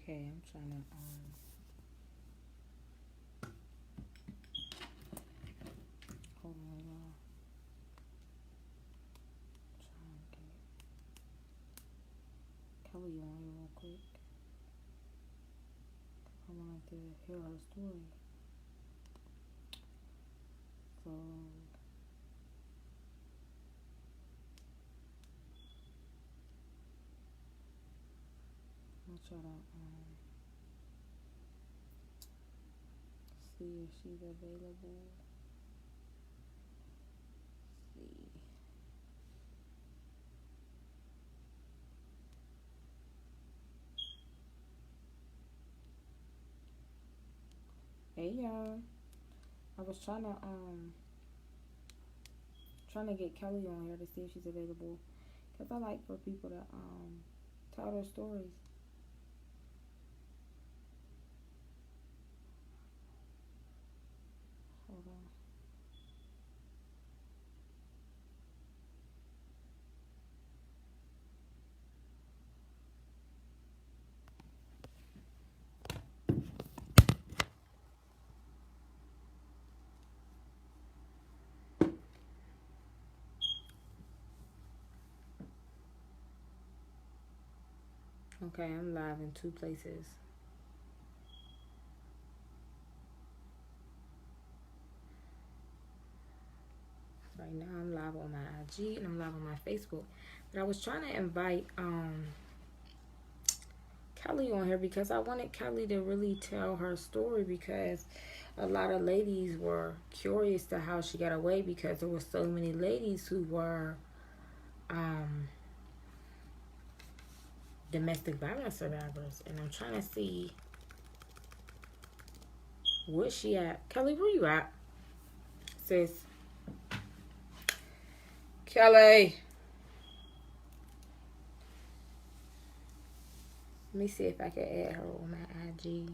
Okay, I'm trying to hold on, y'all. Trying to get Kelly on here real quick. I wanted to hear her story. So I'm try to see if she's available. See. Hey y'all. I was trying to get Kelly on here to see if she's available. Cause I like for people to tell their stories. Hold on. Okay, I'm live in two places. Right now I'm live on my IG and I'm live on my Facebook. But I was trying to invite Kelly on here because I wanted Kelly to really tell her story because a lot of ladies were curious to how she got away because there were so many ladies who were um, domestic violence survivors. And I'm trying to see where she at. Kelly, where you at? Sis. Kelly. Let me see if I can add her on my IG.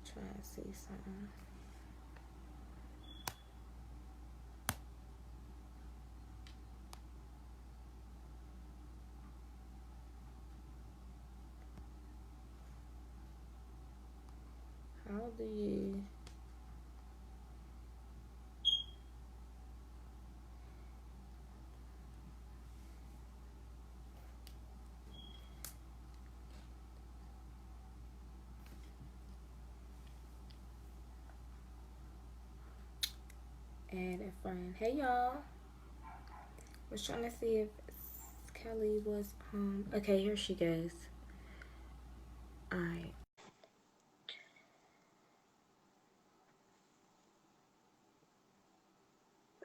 Trying to see something. How do you... Add a friend. Hey y'all. Was trying to see if Kelly was okay, here she goes. Alright.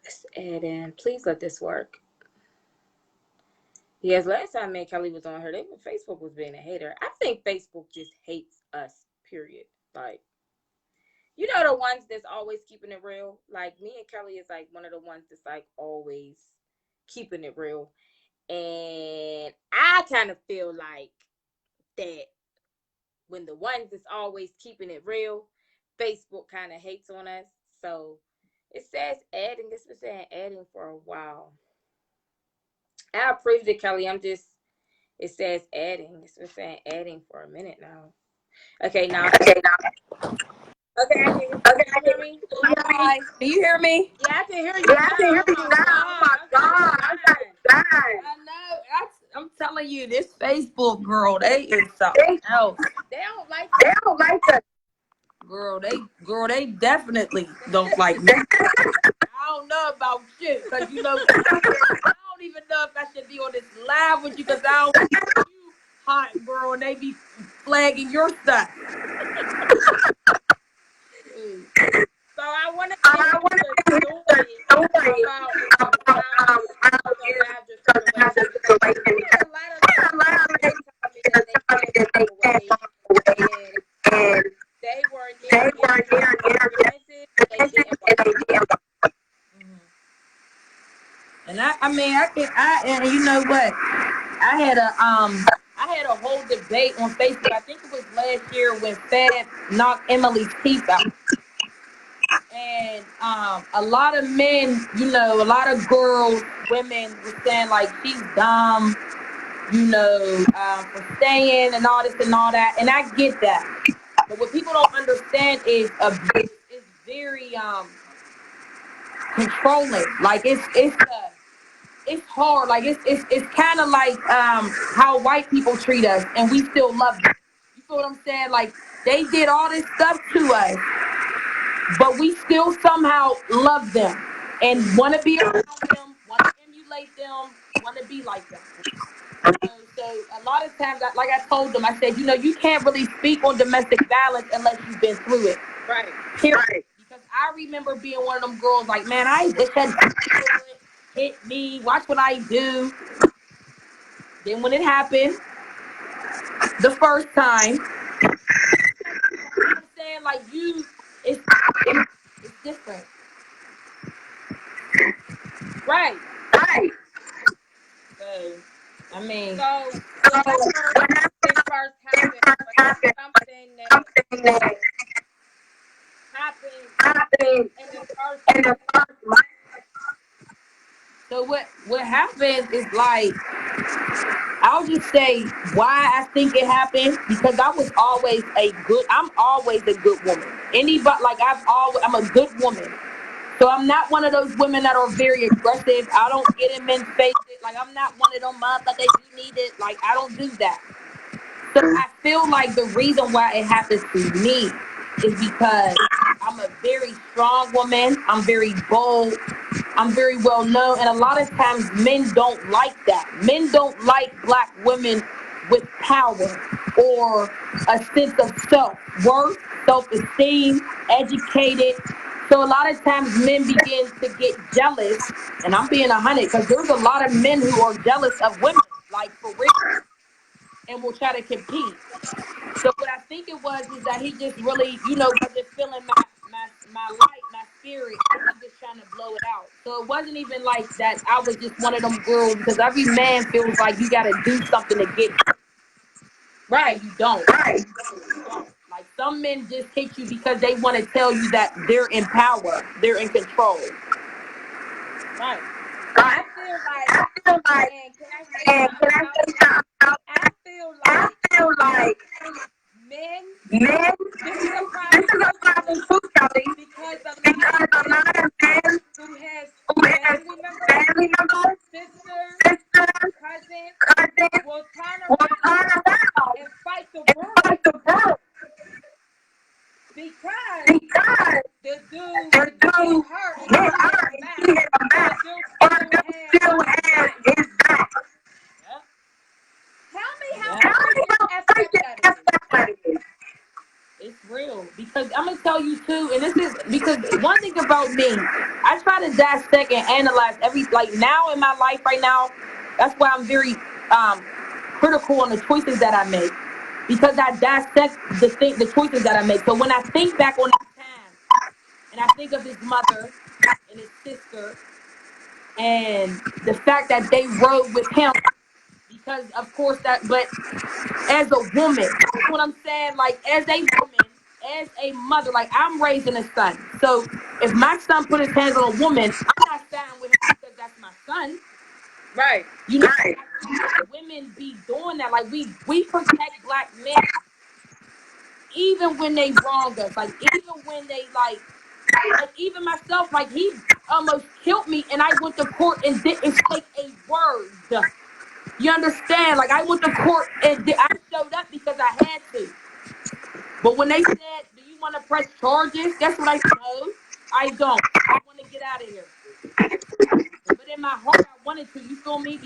Let's add in. Please let this work. Yes, last time me and Kelly was on her, Facebook was being a hater. I think Facebook just hates us, period. Like, you know, the ones that's always keeping it real. Like, me and Kelly is like one of the ones that's like always keeping it real. And I kind of feel like that when the ones that's always keeping it real, Facebook kind of hates on us. So it says adding. It's been saying adding for a while. I approved it, Kelly. It says adding. It's been saying adding for a minute now. Okay, now. Okay, I can hear you. Okay, I can hear me. Hi. Do you hear me? Yeah, I can hear you. Yeah, I can hear you Oh now. Oh my God. I'm dying. I know. I'm telling you, this Facebook girl, they is something else. They don't like They that. don't like that. They definitely don't like me. I don't know about shit, because you know, I don't even know if I should be on this live with you, because I don't see you hot girl and they be flagging your stuff. So I want to get into the story about how you survived your situation. A lot of ladies tell me that they came away and they were near experiences and they didn't want to. And and you know what? I had a whole debate on Facebook. I think it was last year when Fab knocked Emily's teeth out. And a lot of men, you know, a lot of girls, women were saying like she's dumb, you know, for staying and all this and all that. And I get that. But what people don't understand is abuse is very controlling. Like it's hard. Like it's kind of like how white people treat us, and we still love them. You feel what I'm saying? Like they did all this stuff to us, but we still somehow love them and want to be around them, want to emulate them, want to be like them. So a lot of times, like I told them, I said, you know, you can't really speak on domestic violence unless you've been through it. Right. Period. Right. Because I remember being one of them girls like, man, I wish that hit me. Watch what I do. Then when it happened, the first time, you know what I'm saying, like it's different. Right. Right. So, I mean, so whenever this first happened, was something that happened in the first month. So what happens is like, I'll just say why I think it happened, because I'm always a good woman. Anybody, like I'm a good woman. So I'm not one of those women that are very aggressive. I don't get in men's faces. Like I'm not one of them motherfuckers you need it. Like I don't do that. So I feel like the reason why it happens to me is because I'm a very strong woman. I'm very bold. I'm very well known. And a lot of times men don't like that. Men don't like black women with power or a sense of self-worth, self-esteem, educated. So a lot of times men begin to get jealous. And I'm being 100 because there's a lot of men who are jealous of women, like for real, and will try to compete. So what I think it was is that he just really, you know, was just feeling my light, my spirit, and he just trying to blow it out. So it wasn't even like that I was just one of them girls, because every man feels like you got to do something to get it. Right. You don't. Right. You don't. Like some men just hit you because they want to tell you that they're in power, they're in control. Right. I feel like, and can I say something? I feel like men, this is a problem too, Kelly, because a lot of men who has family members, sisters, cousins, will turn around and fight the world. Because the dude get hurt and he hit a match, or the dude still has his back. Yep. Tell me how that is. It's real, because I'm gonna tell you too, and this is because one thing about me, I try to dissect and analyze like now in my life right now. That's why I'm very critical on the choices that I make, because I dissect the choices that I make. So when I think back on that time, and I think of his mother and his sister, and the fact that they rode with him, because of course but as a woman, you know what I'm saying? Like as a woman, as a mother, like I'm raising a son. So if my son put his hands on a woman, I'm not standing with him because that's my son. Right. You know, right. Women be doing that. Like we protect black men even when they wrong us. Like even when they like even myself, like he almost killed me, and I went to court and didn't say a word. You understand? Like I went to court and I showed up because I had to. But when they said, "Do you want to press charges?" Guess what I said? No, I don't. I want to get out of here. But in my heart, I wanted to. You feel me?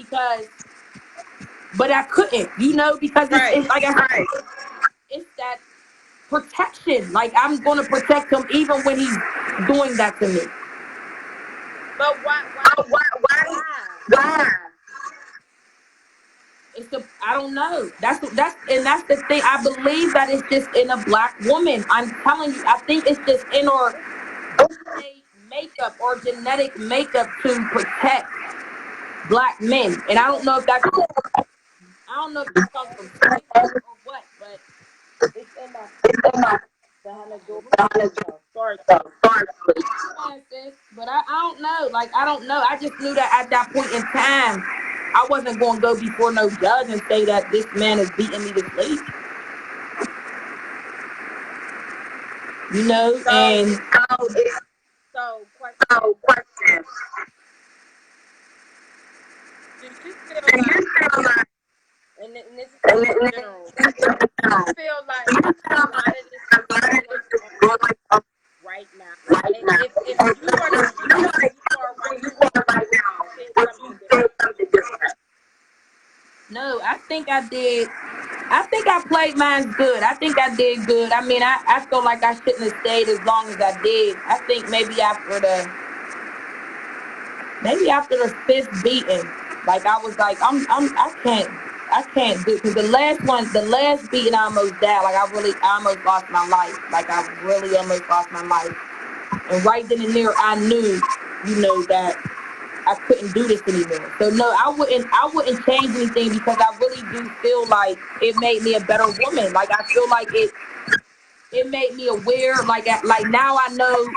But I couldn't. You know, because it's like it's that protection. Like I'm going to protect him even when he's doing that to me. But why? I don't know. That's the thing. I believe that it's just in a black woman. I'm telling you, I think it's just in our makeup or genetic makeup to protect black men. And I don't know if that comes from slavery or what, but it's in my sorry. knew that at that point in time, I wasn't going to go before no judge and say that this man is beating me to sleep. You know, and question. Do you feel like, and this is in general, do you feel like a lot of this is going on right now? If you were to where you are right now, you say something different. no, I think I did. I think I played mine good. I think I did good. I mean, I feel like I shouldn't have stayed as long as I did. I think maybe after the fifth beating, like I was like, I can't do, because the last beating, I almost died. Like I almost lost my life. Like I really almost lost my life. And right then and there, I knew, that I couldn't do this anymore. So no, I wouldn't change anything, because I really do feel like it made me a better woman. Like I feel like it made me aware. Like now I know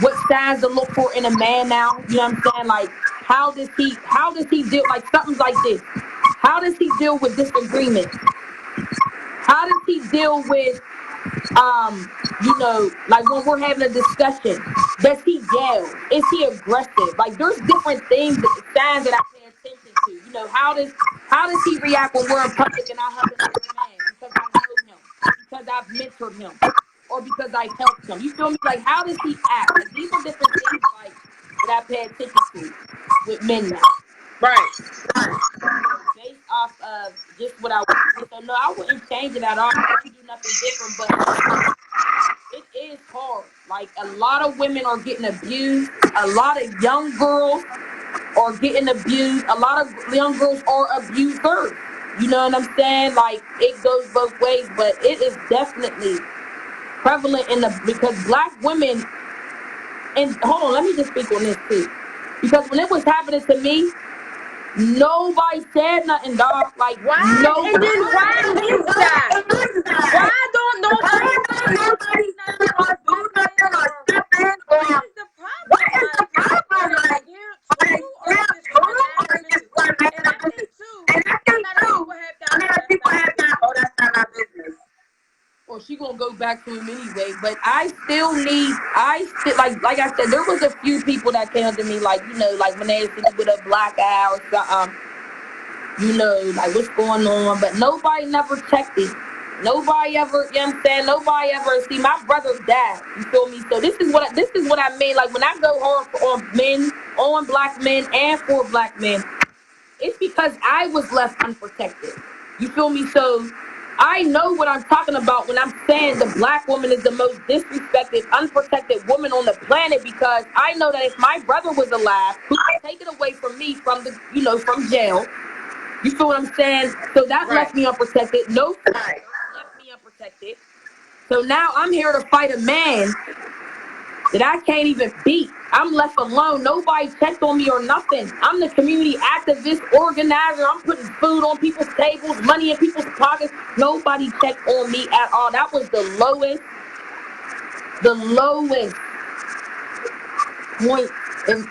what signs to look for in a man now. You know what I'm saying? Like how does he deal, like something like this? How does he deal with disagreement? How does he deal with like when we're having a discussion, does he yell? Is he aggressive? Like there's different things, signs that I pay attention to. How does he react when we're in public and I hug another man because I know him, because I've mentored him, or because I helped him? You feel me? Like how does he act? Like these are different things like that I pay attention to with men now. Right. Based off of just what I was. So no, I wouldn't change it at all. I wouldn't do nothing different, but it is hard. Like a lot of women are getting abused. A lot of young girls are getting abused. A lot of young girls are abusers. You know what I'm saying? Like it goes both ways, but it is definitely prevalent because black women. And hold on, let me just speak on this too, because when it was happening to me, nobody said nothing, dog. Like why? Nobody. And then why is that? Why don't nobody step in? What is the problem? Like here too, or just one avenue? And I think too, a lot of people have that. Oh, that's not my business. Or she gonna go back to him anyway. But I still like I said, there was a few people that came to me like when they see me with a black eye or something, like what's going on. But nobody never checked it. Nobody ever, you know what I'm saying? Nobody ever see my brother die. You feel me? So this is what I mean. Like when I go hard on black men and for black men, it's because I was left unprotected. You feel me? So I know what I'm talking about when I'm saying the black woman is the most disrespected, unprotected woman on the planet, because I know that if my brother was alive, who was taken away from me from from jail, you feel what I'm saying? So that left me unprotected. No, left me unprotected. So now I'm here to fight a man that I can't even beat. I'm left alone. Nobody checked on me or nothing. I'm the community activist, organizer. I'm putting food on people's tables, money in people's pockets. Nobody checked on me at all. That was the lowest point. And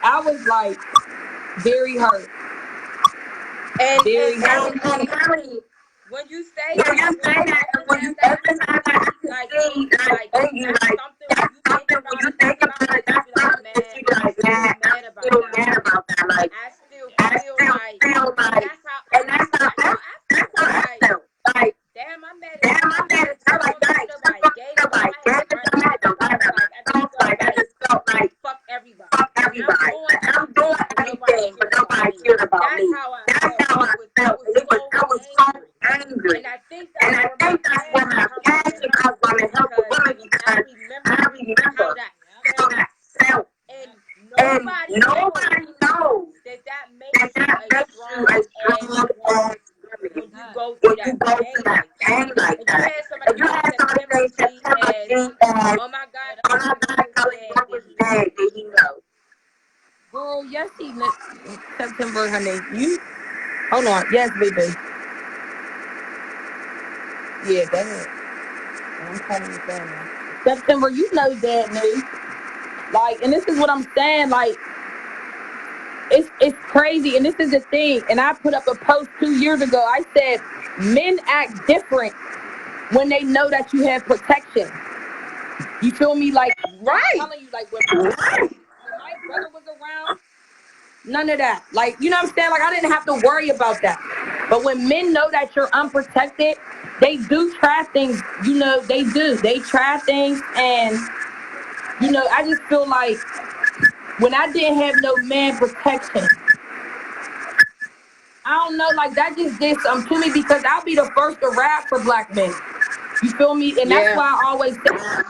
I was like very hurt. And when you say that, like something when you think about it, you mad about that. Like I still feel like that's how I feel. Like damn, I'm mad at like fuck everybody. I'm doing everything, but nobody cared about me. That's how I felt. I was so angry. And I think that's when my passion comes from and help the women, because I remember how that felt. And nobody knows that makes you a strong woman when you go through that pain like that. If you had somebody say oh my God, what was dead, did he know? Girl, yes, September, honey. You hold on, yes, baby. Yeah, go ahead. I'm calling you now. September, you know Dad knew. Like, and this is what I'm saying. Like, it's crazy. And this is the thing. And I put up a post 2 years ago. I said men act different when they know that you have protection. You feel me? Like, Right. I'm telling you, like when my brother was around, none of that. Like, you know what I'm saying? Like, I didn't have to worry about that. But when men know that you're unprotected, they do try things. You know, they do. They try things. And, you know, I just feel like when I didn't have no man protection, I don't know, like that just did something to me because I'll be the first to rap for black men. You feel me? And that's why I always say black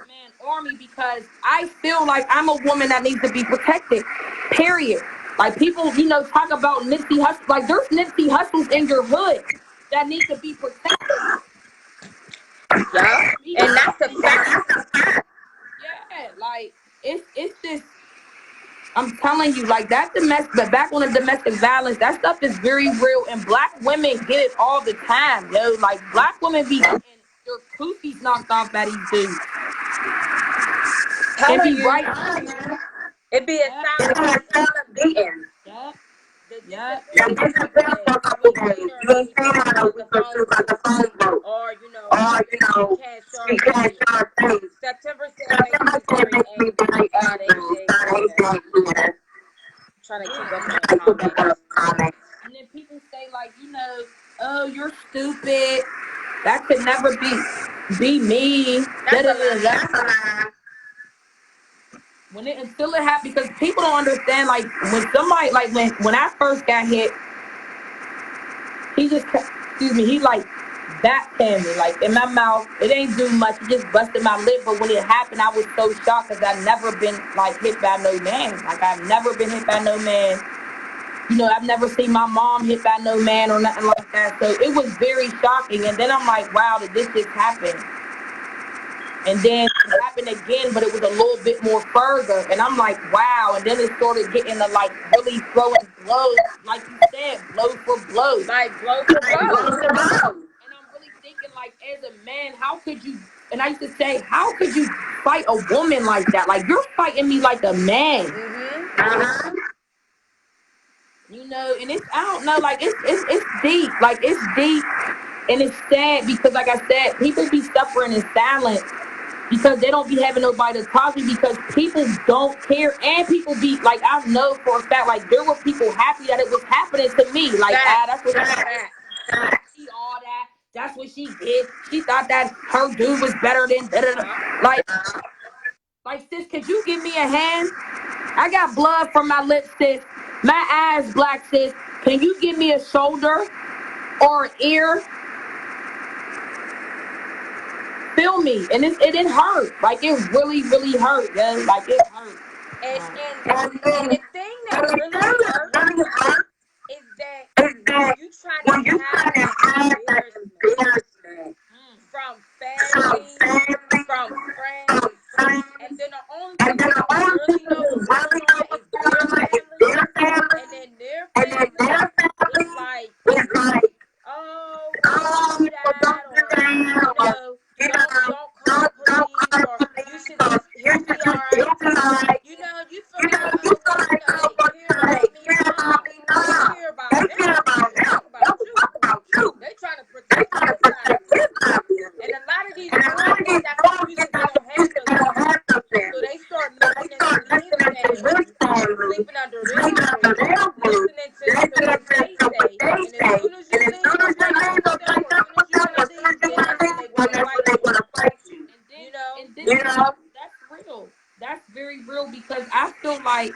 man army, because I feel like I'm a woman that needs to be protected. Period. Like people, you know, talk about Nipsey Hussle. Like there's Nipsey Hussles in your hood that need to be protected. Yeah. And that's a fact. Yeah, like it's just, I'm telling you, like that domestic, back on the domestic violence, that stuff is very real, and black women get it all the time, yo. Like black women be getting their coochies knocked off by these dudes. And be right. It be a sound beating. Yeah. Yeah. Or you know, can't show things. September 6th makes me very angry. Trying to keep up on the comments. And then people say like, you know, oh, you're stupid. That could never be me. When it until it happened, because people don't understand. Like when somebody, like when I first got hit, he just, he like backhanded me, like in my mouth. It ain't do much. It just busted my lip. But when it happened, I was so shocked because I've never been like hit by no man. Like I've never been hit by no man. You know, I've never seen my mom hit by no man or nothing like that. So it was very shocking. And then I'm like, wow, did this just happen? And then it happened again, but it was a little bit more further. And I'm like, wow. And then it started getting to like really throwing blows, like you said, blow for blow. Like blow for blow. And I'm really thinking, like, as a man, how could you, and I used to say, how could you fight a woman like that? Like, you're fighting me like a man. Mm-hmm. You know, and it's, I don't know, like, it's deep. Like, it's deep. And it's sad because, like I said, people be suffering in silence because they don't be having nobody to talk to, because people don't care. And people be, like, I know for a fact, like, there were people happy that it was happening to me. Like, that's what she all that. That's what she did. She thought that her dude was better than like, sis, could you give me a hand? I got blood from my lips, sis. My eyes black, sis. Can you give me a shoulder or an ear? Feel me. And it didn't hurt. Like, it really, really hurt, yo. Like, it hurt. And the thing that really hurt is that you try to have embarrassment from family, from friends, and then the only people who really know what's going on is their family, and then their family is like, oh, don't do that, or don't call the police, or you should just, he'll be all right. You know, you feel like, oh, well, you know, they care about me, they care about you. They trying to protect you. And a lot of these boys that usually don't have nothing, so they start looking into these things, sleeping under their roof, listening to what they say, and as soon as you leave, as soon as you want to leave, they want to fight you. You know? That's real. That's very real, because I feel like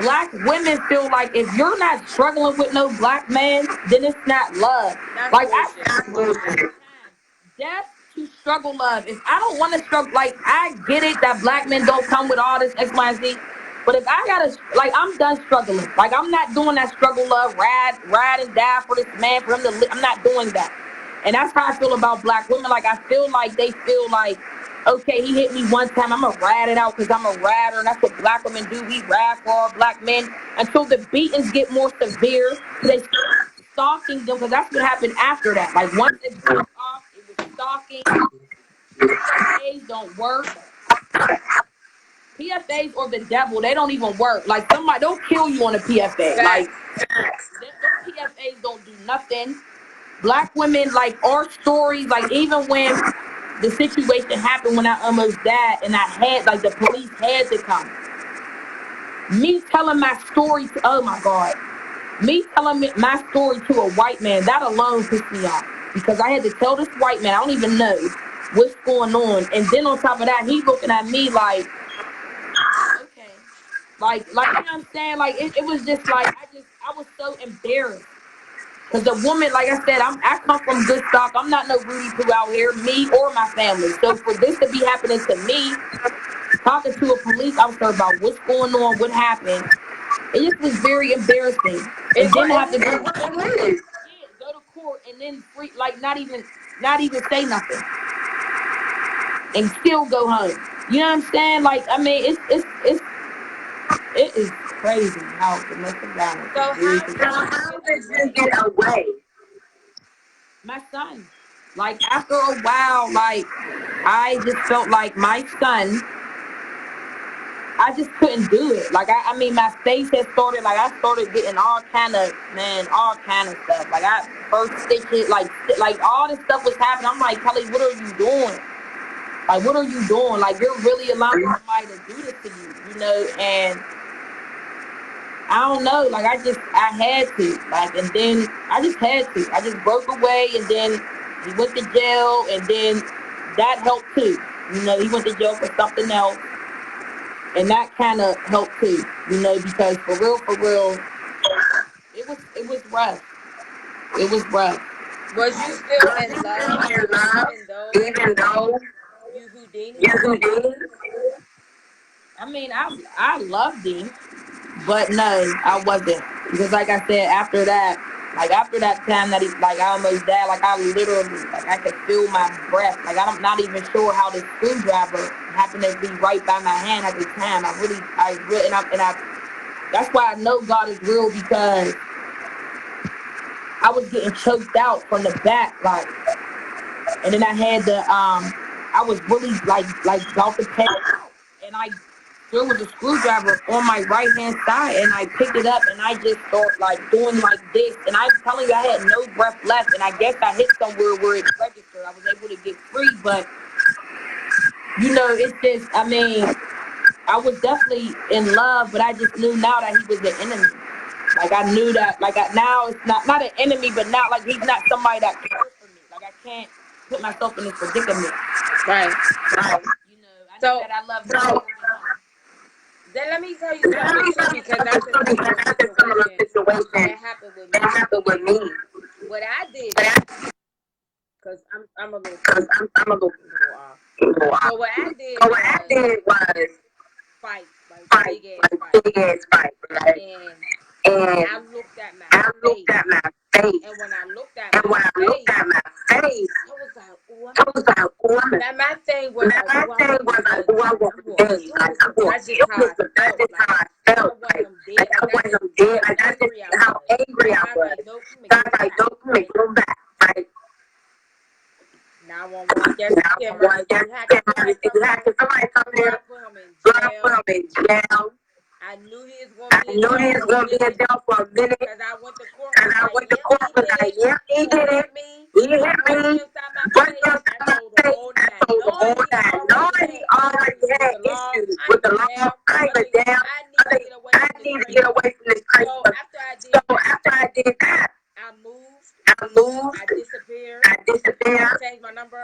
black women feel like if you're not struggling with no black man, then it's not love. That's like bullshit. That's to struggle love. If I don't want to struggle, like, I get it that black men don't come with all this X, Y, and Z. But if I gotta, like, I'm done struggling. Like, I'm not doing that struggle love, ride and die for this man, for him to live. I'm not doing that. And that's how I feel about black women. Like, I feel like they feel like, okay, he hit me one time, I'm gonna ride it out because I'm a rider, and that's what black women do. We ride for our black men until the beatings get more severe. They start stalking them, because that's what happened after that. Like, once it broke off, it was stalking. Days don't work. PFAs or the devil, they don't even work. Like somebody, they'll kill you on a PFA. Like them PFAs don't do nothing. Black women, like our stories, like even when the situation happened when I almost died and I had like the police had to come. Me telling my story to, oh my God, me telling my story to a white man, that alone pissed me off. Because I had to tell this white man, I don't even know what's going on. And then on top of that, he looking at me like, okay. Like, you know what I'm saying? Like, it was just like, I was so embarrassed. Because the woman, like I said, I come from good stock. I'm not no Rudy Poo out here, me or my family. So for this to be happening to me, talking to a police officer about what's going on, what happened, it just was very embarrassing. And then have to go to court and then free, like not even say nothing, and still go home. You know what I'm saying? Like, I mean, it is crazy how domestic violence. So how did you get away? My son. Like after a while, like I just felt like my son, I just couldn't do it. Like I mean, my face had started. Like I started getting all kind of stuff. Like I first stitches, like all this stuff was happening. I'm like, Kelly, what are you doing? Like, what are you doing? Like, you're really allowing somebody to do this to you, you know? And I don't know. Like, I had to. Like, and then I just had to. I just broke away, and then he went to jail, and then that helped too. You know, he went to jail for something else, and that kind of helped too. You know, because for real, it was rough. It was rough. Was you still in love, even though you Houdini? I mean, I loved him, but no, I wasn't. Because like I said, after that time that he, like I almost died, like I literally, like I could feel my breath. Like I'm not even sure how the screwdriver happened to be right by my hand at the time. I really, and I, that's why I know God is real, because I was getting choked out from the back, like, and then I had I was really like about to pass out, and there was a screwdriver on my right hand side, and I picked it up, and I just started like doing like this, and I'm telling you, I had no breath left, and I guess I hit somewhere where it registered. I was able to get free, but you know, it's just, I mean, I was definitely in love, but I just knew now that he was an enemy. Like I knew that, like now it's not an enemy, but not like he's not somebody that cares for me. Like I can't put myself in this predicament. Right. You know, I know that I love him. Then let me tell you something too, because that's a similar situation that happened with me. What I did, because I'm a little off. So what I did was fight, like big ass fight, right? And I looked at my face, and when I looked at my face, I was like, oh, my thing was like, I want to be. That's just how I felt. Like, I want him dead. Like, that's just how angry I was. So I was like, no, come here, go back. Right? 911, yes, you have to somebody come here, put him in jail. I knew he was going to be in jail for a minute. Because I went to court. Like, yeah, he did it. He hit me. But I told the whole night. Knowing he already had issues with the law. I ain't a damn. I need to get away from this crazy. So after I did that, I moved. I disappeared. I changed my number.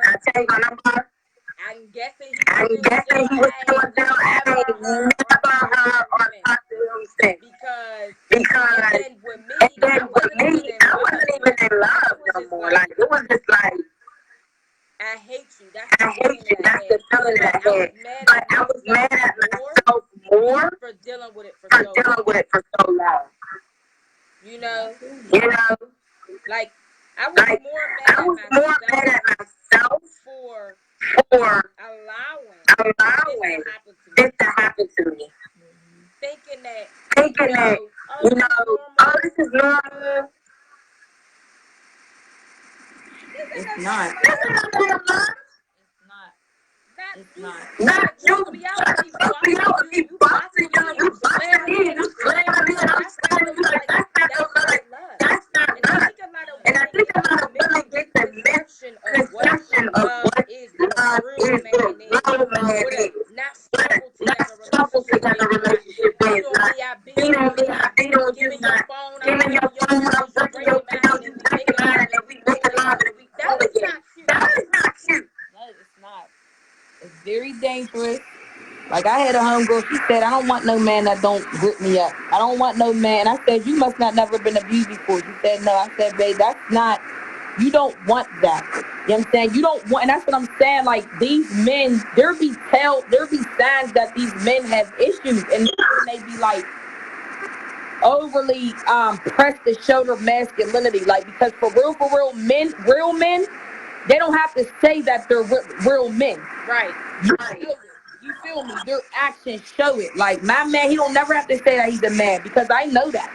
I'm guessing he was still in jail. I ain't never heard or talked to him since. Because and then with me, I wasn't even in love no more. Like, it was just like, I hate you. That's the feeling that I had. But I was mad at myself more for dealing with it for so long. You know? Like, I was more mad at myself for allowing this to happen to me. Thinking that, oh, this is normal. It's not. It's not. It's not. Not you be out there, you bossing you slamming me, and I'm slamming you. That's love. And I think a lot of women get the misconception of what love is, what a real man is, what a not struggle together relationship is. You know, I beat on you, giving your phone, I'm giving your phone, you bring him out, and we make love, and we make love. That is not cute. No, it's not. It's very dangerous. Like, I had a homegirl, she said, I don't want no man that don't grip me up. I don't want no man. I said, you must not never been abused before. She said, no. I said, babe, that's not, you don't want that. You know what I'm saying? You don't want, and that's what I'm saying. Like, these men, there be signs that these men have issues, and they be like overly pressed to show their masculinity. Like, because for real men, they don't have to say that they're real men. Right. You feel me? Their actions show it. Like, my man, he don't never have to say that he's a man, because I know that.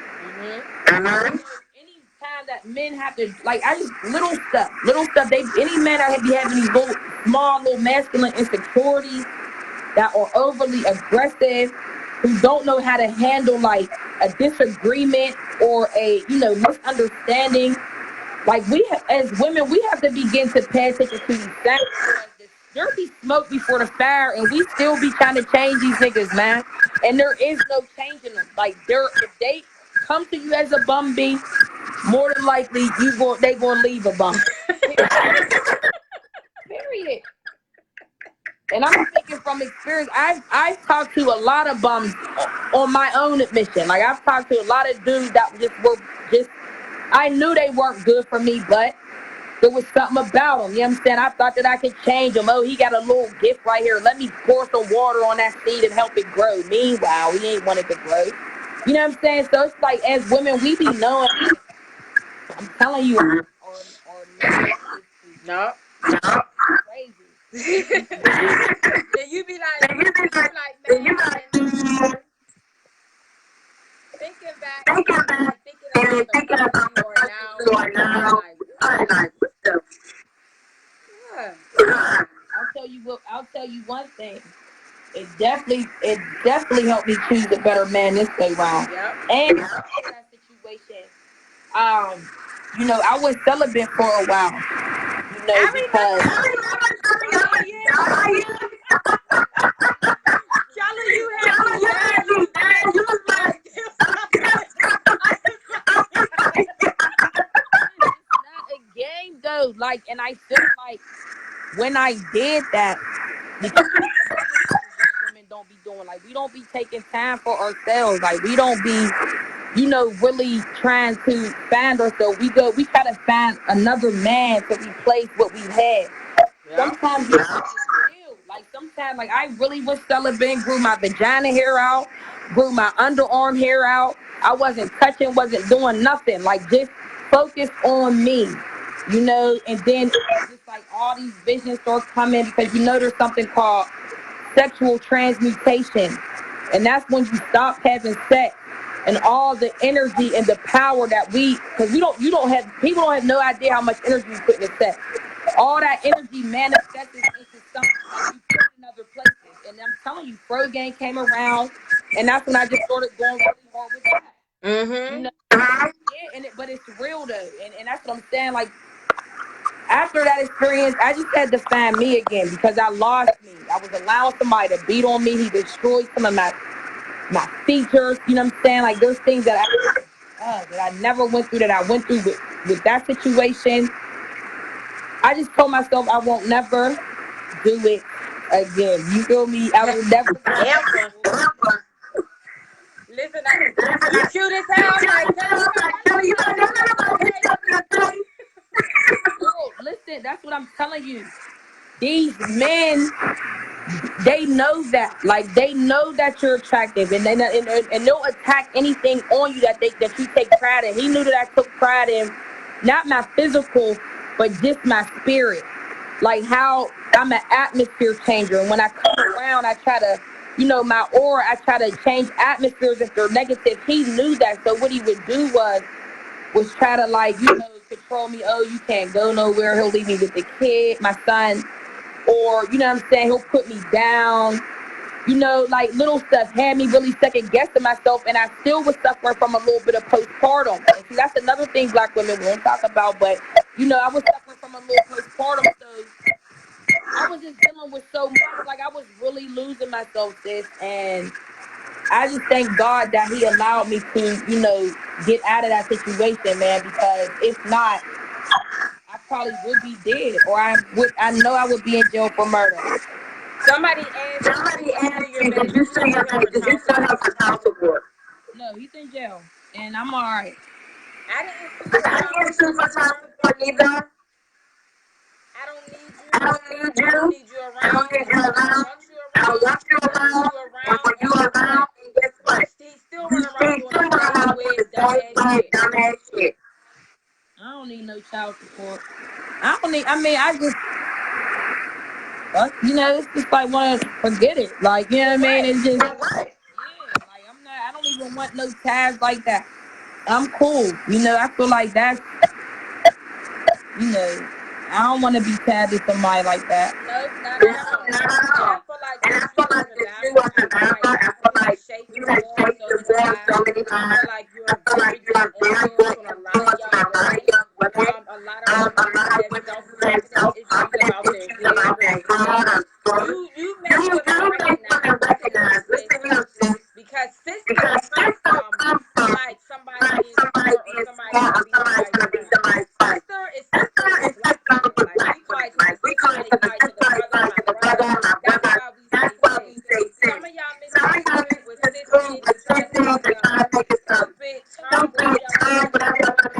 Anytime that men have to, like, I just little stuff. Any man that be having these small little masculine insecurities that are overly aggressive, who don't know how to handle like a disagreement or a misunderstanding. Like, as women, we have to begin to pay attention to these things. There be smoke before the fire, and we still be trying to change these niggas, man. And there is no changing them. Like, if they come to you as a bum B, more than likely they gonna leave a bum. Period. And I'm speaking from experience. I've talked to a lot of bums on my own admission. Like, I've talked to a lot of dudes that I knew they weren't good for me, but there was something about him. You know what I'm saying? I thought that I could change him. Oh, he got a little gift right here. Let me pour some water on that seed and help it grow. Meanwhile, he ain't wanted to grow. You know what I'm saying? So it's like, as women, we be knowing. I'm telling you, or no. Crazy. Then you be like, man. Thinking about who you are now. Like, what the? Yeah. I'll tell you one thing. It definitely helped me choose a better man this way round. Yep. And in that situation, I was celibate for a while. Because Kelly, you had me bad. You was like, it's not a game though. Like, and I feel like when I did that, because women don't be doing, like, we don't be taking time for ourselves. Like, we don't be, really trying to find ourselves. We try to find another man to replace what we had. Yeah. Sometimes I really was celibate, grew my vagina hair out, grew my underarm hair out. I wasn't touching, wasn't doing nothing. Like, just focus on me, and then just like all these visions start coming, because there's something called sexual transmutation. And that's when you stop having sex, and all the energy and the power that because people don't have no idea how much energy you put in sex. All that energy manifests into something that you put in other places. And I'm telling you, Frogaine came around, and that's when I just started going really hard with that. Mm-hmm. Yeah, but it's real though, and that's what I'm saying. Like, after that experience, I just had to find me again, because I lost me. I was allowing somebody to beat on me. He destroyed some of my features. You know what I'm saying? Like, there's things that I never went through that I went through with that situation. I just told myself I won't never do it again. You feel me? I will never. Listen, you cute as hell. Girl, listen, that's what I'm telling you. These men, they know that. Like, they know that you're attractive, and they'll attack anything on you that you take pride in. He knew that I took pride in not my physical, but just my spirit. Like, how I'm an atmosphere changer, and when I come around, I try to, my aura, I try to change atmospheres if they're negative. He knew that, so what he would do was try to, control me. Oh, you can't go nowhere. He'll leave me with the kid, my son. or you know what I'm saying, he'll put me down. You know, like little stuff had me really second guessing myself, and I still was suffering from a little bit of postpartum. And see, that's another thing Black women won't talk about, but you know, I was suffering from a little postpartum, so I was just dealing with so much. Like I was really losing myself, sis, and I just thank God that He allowed me to, you know, get out of that situation, man. Because if not, I probably would be dead, or I know I would be in jail for murder. Somebody asked me, did you say your baby? Did you sue him for child support? No, he's in jail, and I'm all right. I didn't sue for child support either. I don't need you. I don't need you around. I want you around. And guess what? He's still running around doing dumbass shit. I don't need no child support. You know, it's just like want to forget it. Like, you know what I mean? It's just, yeah, like I don't even want no ties like that. I'm cool. You know, I feel like that's, you know, I don't want to be tied to somebody like that. Nope, not at all. And I feel like that you was a guy. I feel like you have shaped the world so many times. I feel like you are very good on a lot of young women. A lot of women have self-confidence issues about their daughters. You may recognize, listen here, sis, because sister comes from like somebody is smart or somebody's gonna be somebody's friend. Sister is Black people. Like we call it the brother. That's why we say sis. Some of y'all misunderstood with sis to try to make it stupid,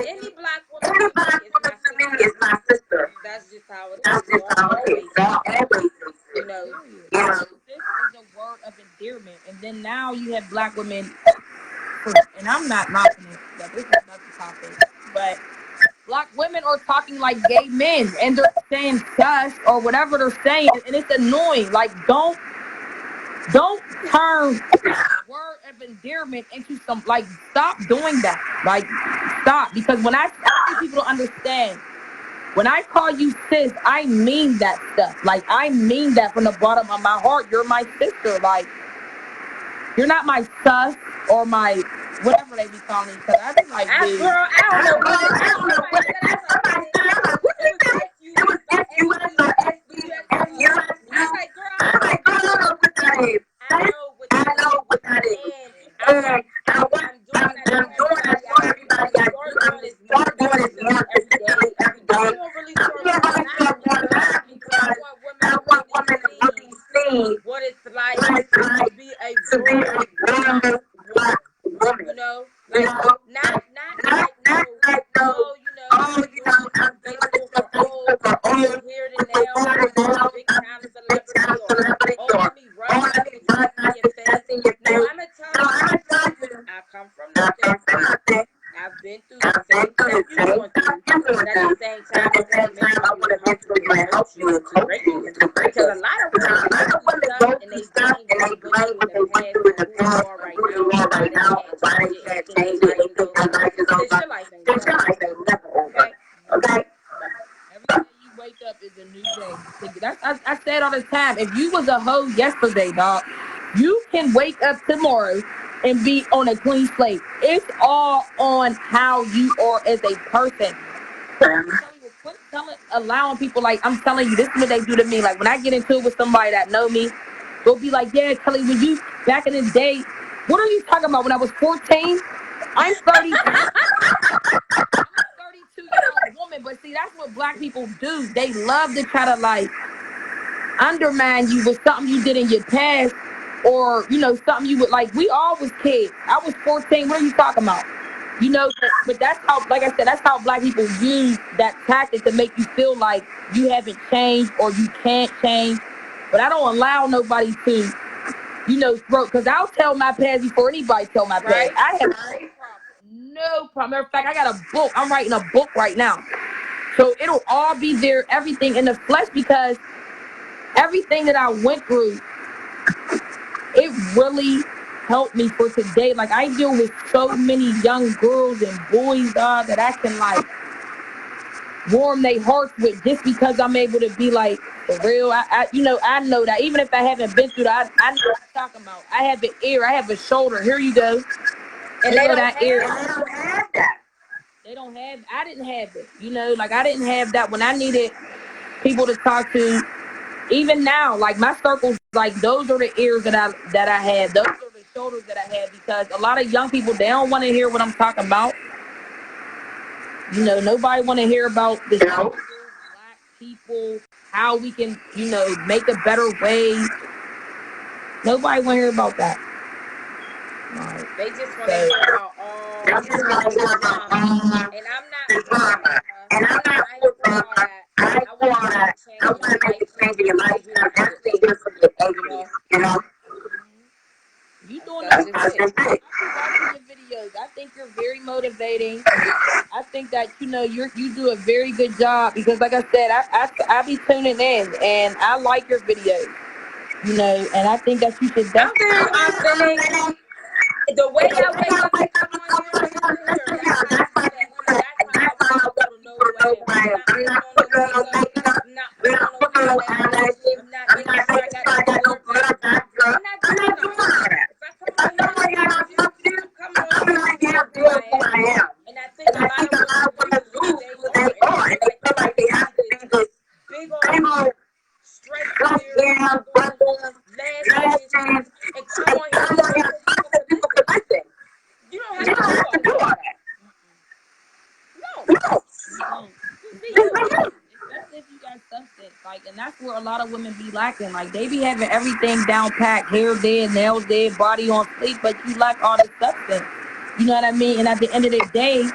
any Black woman to me is my sister. That's just how it is. Always. You know. This is a word of endearment, and then now you have Black women, and I'm not knocking it, but this is another topic. But Black women are talking like gay men, and they're saying sus or whatever they're saying, and it's annoying. Like, don't turn word of endearment into some, like, stop doing that. Like, stop, because when I think people don't understand. When I call you sis, I mean that stuff. Like, I mean that from the bottom of my heart. You're my sister. Like, you're not my sus or my whatever they be calling each other. I be like, dude. Girl, I don't know what it was. I was like, girl, I don't know what that is. I know what that is. And I'm doing that for everybody. Start doing this more every day. I don't really start because I want women to see what it's like to be a real Black woman. You know, like not like no, you know, I'm thankful for old here and now, big time celebrity, or let me rub in your face. No, I'm gonna tell you, I come from nothing. I've been through the same thing you're going through. But at the same time, I want to mentor you and help you and correct you. Because a lot of women go through stuff and they blame what they went through in the past or who you are right now, why they can't change it and think their life is over. Your life ain't never over. Okay? Every day you wake up is a new day. I say it all the time. If you was a hoe yesterday, dog, you can wake up tomorrow and be on a clean slate. It's all on how you are as a person. Quit allowing people, like, I'm telling you, this is what they do to me. Like, when I get into it with somebody that know me, they'll be like, yeah, Kelly, when you, back in the day, what are you talking about? When I was 14? I'm 30. I'm a 32-year-old woman, but see, that's what Black people do. They love to try to, like, undermine you with something you did in your past, or, you know, something you would, like, we all was kids. I was 14. What are you talking about? You know, but that's how, like I said, that's how Black people use that tactic to make you feel like you haven't changed or you can't change. But I don't allow nobody to, you know, because I'll tell my past before anybody tell my past. Right. I have no problem. Matter of fact, I got a book. I'm writing a book right now. So it'll all be there, everything in the flesh, because everything that I went through, it really helped me for today. Like, I deal with so many young girls and boys that I can, like, warm their hearts with just because I'm able to be like for real. I know that even if I haven't been through that, I know what I'm talking about. I have an ear, I have a shoulder. Here you go. And They they go don't that ear. have that. They don't have. I didn't have it. Like I didn't have that when I needed people to talk to. Even now, like my circles, like those are the ears that I had. Those are the shoulders that I had because a lot of young people they don't want to hear what I'm talking about. Nobody want to hear about the struggle, black people, how we can, make a better way. Nobody want to hear about that. Right. They just want to hear about all the drama. And I'm not, and I'm not for all that. I want to change your life. I actually hear from the angry, You doing that? I been watching your videos. I think you're very motivating. I think that you do a very good job because, like I said, I be tuning in and I like your videos. And I think that you should definitely. I'm feeling the way I wake up to come on here, that's how I go to nowhere. I'm not putting on no makeup. I'm not putting on no eyelashes. I'm not making sure I got the hair. I'm not doing all that. If I come on here, I'm coming on here who I am. And I think a lot of women lose who they are. And they feel like they have to be this big old straight hair, lashes, and come on here and people to listen. You don't have to do all that. No. Especially if you got substance, and that's where a lot of women be lacking. Like, they be having everything down packed, hair dead, nails dead, body on fleek, but you lack all the substance. You know what I mean? And at the end of the day,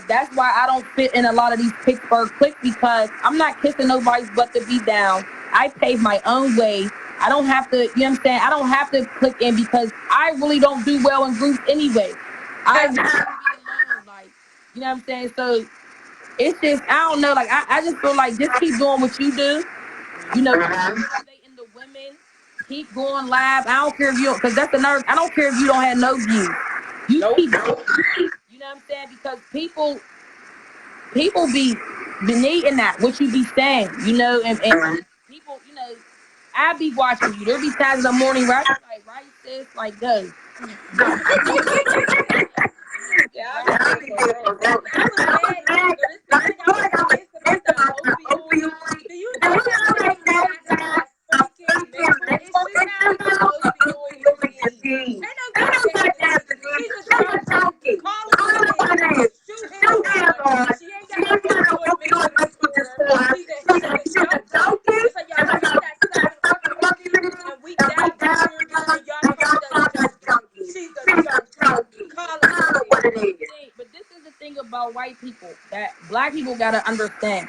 that's why I don't fit in a lot of these Pittsburgh cliques because I'm not kissing nobody's butt to be down. I pave my own way. I don't have to, you know what I'm saying? I don't have to click in because I really don't do well in groups anyway. I really want to be alone, you know what I'm saying? So it's just, I don't know, I just feel like just keep doing what you do. Motivating the women, keep going live. I don't care if you, because that's another, I don't care if you don't have no views. You keep going. You know what I'm saying? Because people be needing that, what you be saying, and people, I be watching you. There be times in the morning where I be like, right, sis, like, go. Yeah, I was mad. Do you know that fucking mental issue now? Ain't no goddamn joking. Call it. Shoot him. She ain't got no He's a joke. It's like y'all put that stuff in fucking and we that and y'all call that junkie. She's a junkie. Call it what it is. But this is the thing about white people that black people gotta understand.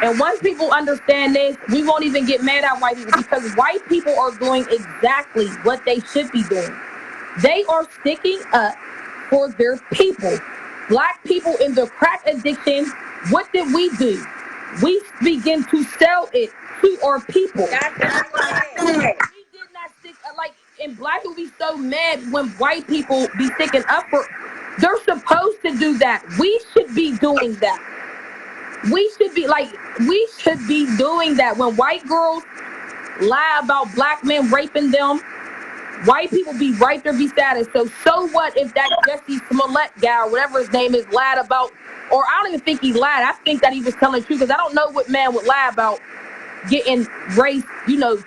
And once people understand this, we won't even get mad at white people because white people are doing exactly what they should be doing. They are sticking up for their people. Black people in the crack addiction, what did we do? We begin to sell it to our people. That's what we did not stick and black people be so mad when white people be sticking up for. They're supposed to do that. We should be doing that. We should be doing that. When white girls lie about black men raping them, white people be right there beside us. So what if that Jesse Smollett guy or whatever his name is lied about, or I don't even think he lied. I think that he was telling the truth because I don't know what man would lie about getting raped,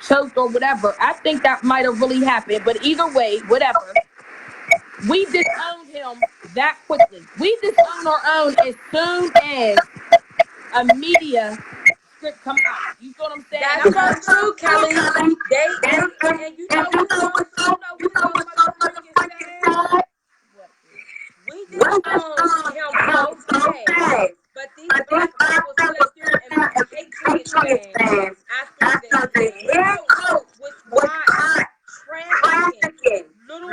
choked or whatever. I think that might have really happened. But either way, whatever. We disowned him that quickly. We disowned our own as soon as a media script come out. You know what I'm saying? That's so true, Kelly. And you know what's so we disowned him so bad. But these black people sit here and Patriots fans after the hero was hot, trafficking, little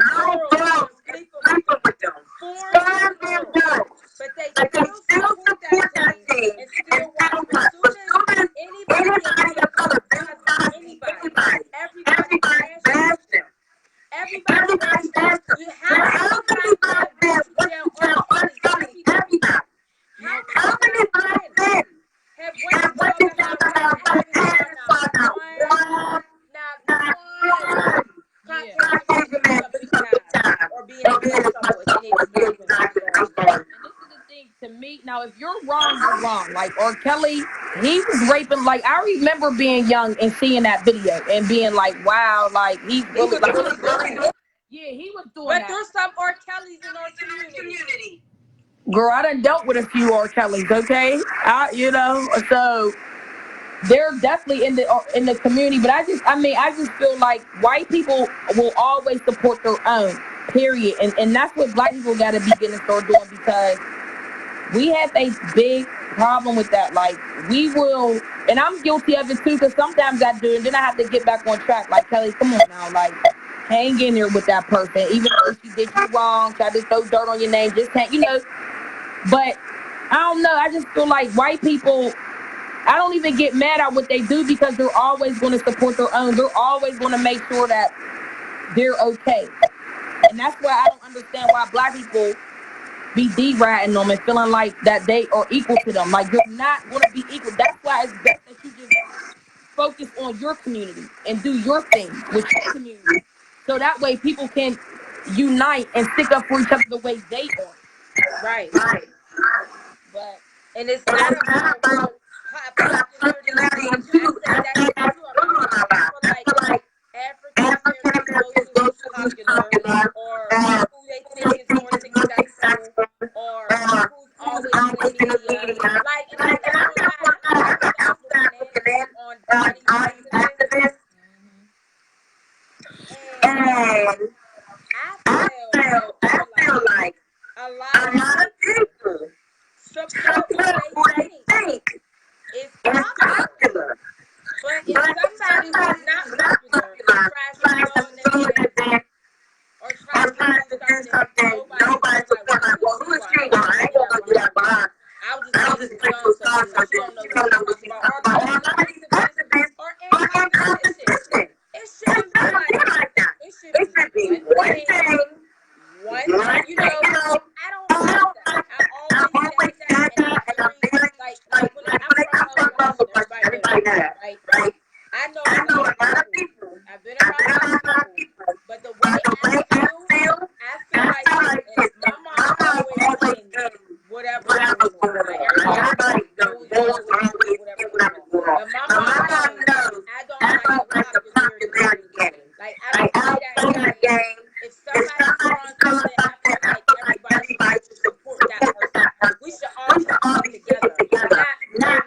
girls sleeping with them, foreign girls. But they still support that thing and still watch. As soon as anybody of color does anybody, everybody bashes them. Everybody bashes them. You have to down R. Kelly. to me, now if you're wrong, you're wrong. Like R. Kelly, he was raping. Like I remember being young and seeing that video and being like, wow, like he's He really was like, really doing it. yeah, he was doing But that. there's some R. Kellys in our community. Girl, I done dealt with a few R. Kellys. Okay, so they're definitely in the community. But I just feel like white people will always support their own. Period, and that's what black people got to begin to start doing, because we have a big problem with that. Like we will, and I'm guilty of it too, because sometimes I do, and then I have to get back on track. Like Kelly, come on now, like hang in there with that person, even though she did you wrong, try to throw dirt on your name, just can't, But I don't know. I just feel like white people, I don't even get mad at what they do, because they're always going to support their own. They're always going to make sure that they're okay. And that's why I don't understand why black people be deriding them and feeling like that they are equal to them. Like you're not going to be equal. That's why it's best that you just focus on your community and do your thing with your community. So that way people can unite and stick up for each other the way they are. Right. But and it's not about popularity. I say that like African American most popular, or who they think is more successful, or who's always in the media. Like, and I'm not on body activists. And I feel like a lot of people support what they think is popular. But if somebody who's not popular tries to go in their event or tries to do something, nobody's like, well, who is she? I ain't gonna do that for her. I'll just go something. She don't know what she's talking about. Or anybody listen. It shouldn't be like that. It should be one thing. I don't like that. I always say that, and I'm very, like when I'm from everybody knows that, right? I know a lot of people. I've been around a lot of people, but the way I feel like if my mom always in whatever was going on. Like everybody knows whatever was going on. But my mom knows I don't like the popularity. Like I don't play that game. If somebody's throwing something, I feel like everybody should support that person. We should all come together. Not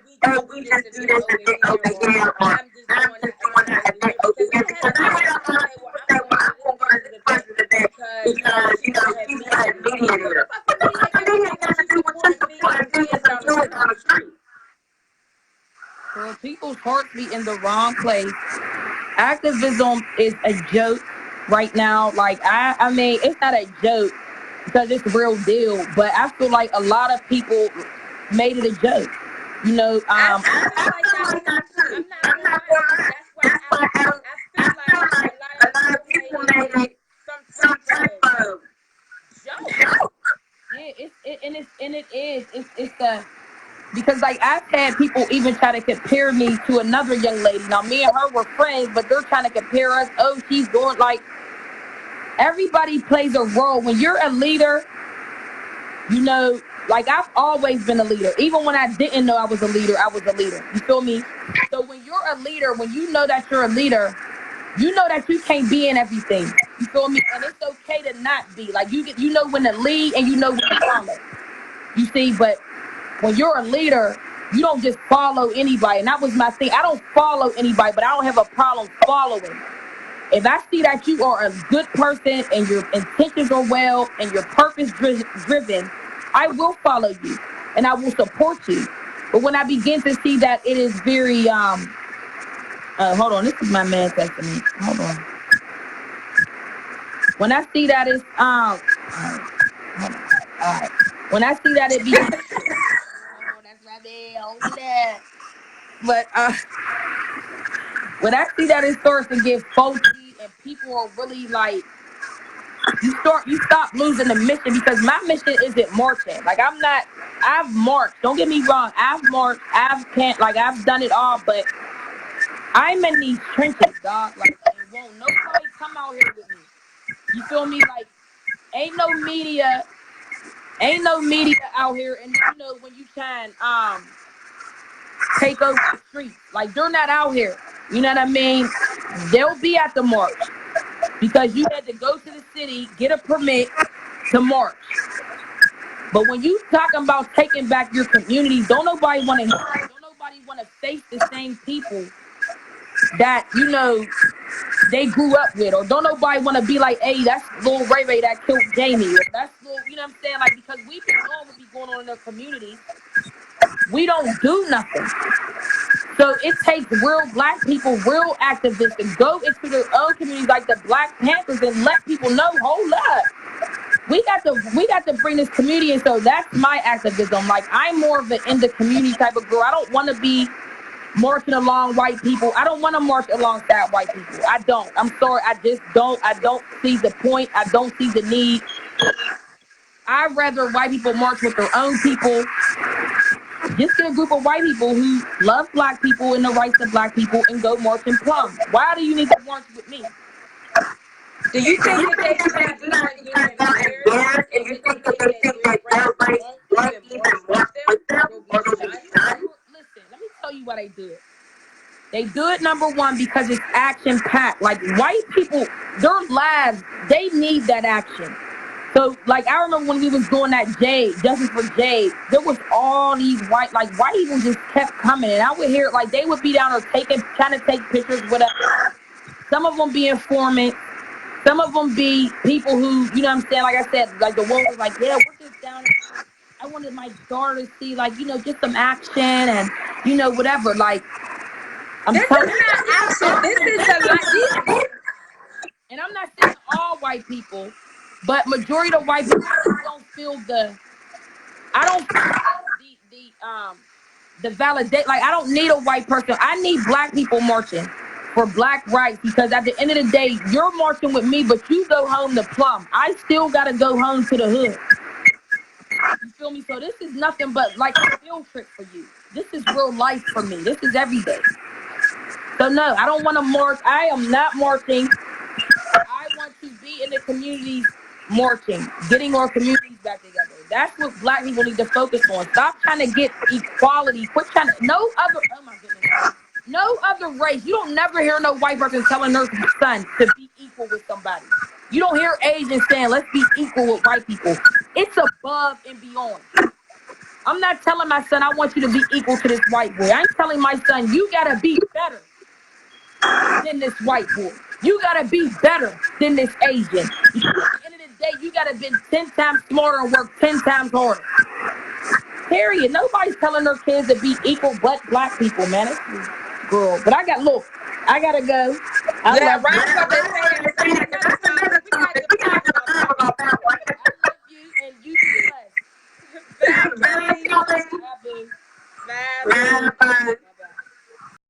we just do this over here, or I'm just doing that. Because I had to say, well, I'm going to the event because she had media there. Well, people's hearts be in the wrong place. Activism is a joke right now. Like I mean, it's not a joke because it's a real deal. But I feel like a lot of people made it a joke. I feel like I'm not gonna lie. That's why I feel like a lot of people made it some type of joke. Yeah, it's the, because like I've had people even try to compare me to another young lady. Now me and her were friends, but they're trying to compare us. Oh, she's going like, everybody plays a role. When you're a leader, like I've always been a leader. Even when I didn't know I was a leader, I was a leader. You feel me? So when you're a leader, when you know that you're a leader, you know that you can't be in everything. You feel me? And it's okay to not be. Like you know when to lead and you know when to follow. You see, but when you're a leader, you don't just follow anybody. And that was my thing. I don't follow anybody, but I don't have a problem following. If I see that you are a good person and your intentions are well and your purpose driven, I will follow you and I will support you. But when I begin to see that it is very hold on, this is my man texting me. Hold on. When I see that it's all right. When I see that it be that's my man, hold that. But when I see that it starts to get faulty and people are really like, you stop losing the mission, because my mission isn't marching. Like I've marched. Don't get me wrong. I've marched. I've done it all, but I'm in these trenches, dog. Like, and won't nobody come out here with me. You feel me? Like, ain't no media Ain't no media out here, and you know when you try and take over the streets, like they're not out here. You know what I mean? They'll be at the march because you had to go to the city, get a permit to march. But when you talking about taking back your communities, don't nobody want to. Don't nobody want to face the same people that you know they grew up with, or don't nobody want to be like, hey, that's Lil Ray Ray that killed Jamie, or that's Lil, you know what I'm saying? Like, because we been knowing what be going on in their communities, we don't do nothing. So it takes real black people, real activists to go into their own communities like the Black Panthers and let people know, hold up. We got to bring this community in. So that's my activism. Like, I'm more of an in the community type of girl. I don't want to be marching along white people. I don't want to march alongside white people. I don't. I'm sorry. I just don't. I don't see the point. I don't see the need. I'd rather white people march with their own people. Just get a group of white people who love black people and the rights of black people and go march in Plum. Why do you need to march with me? Do you think that they should have this recognition theirs? And you think that your friends won't even march with them? Will be shy? Listen, let me tell you why they do it. They do it, number one, because it's action packed. Like, white people, their lives, they need that action. So, like, I remember when we was doing that Justice for Jade, there was all these white people just kept coming. And I would hear, like, they would be down there trying to take pictures, whatever. Some of them be informants. Some of them be people who, you know what I'm saying? Like I said, like the one was like, yeah, we're just down there. I wanted my daughter to see, like, you know, just some action and, you know, whatever. Like, this is not action. This is a lot. And I'm not saying all white people, but majority of white people don't feel I don't feel the validate. Like, I don't need a white person. I need black people marching for black rights, because at the end of the day, you're marching with me, but you go home to Plum. I still got to go home to the hood. You feel me? So this is nothing but like a field trip for you. This is real life for me. This is every day. So no, I don't want to march. I am not marching. I want to be in the communities marching, getting our communities back together. That's what black people need to focus on. Stop trying to get equality. Quit trying to, oh my goodness. No other race. You don't never hear no white person telling their son to be equal with somebody. You don't hear Asians saying, let's be equal with white people. It's above and beyond. I'm not telling my son, I want you to be equal to this white boy. I'm telling my son, you got to be better than this white boy. You got to be better than this Asian. Because at the end of the day, you got to be 10 times smarter and work 10 times harder. Period. Nobody's telling their kids to be equal but black people, man. Girl, but I gotta go. Yeah, Ryan's about to say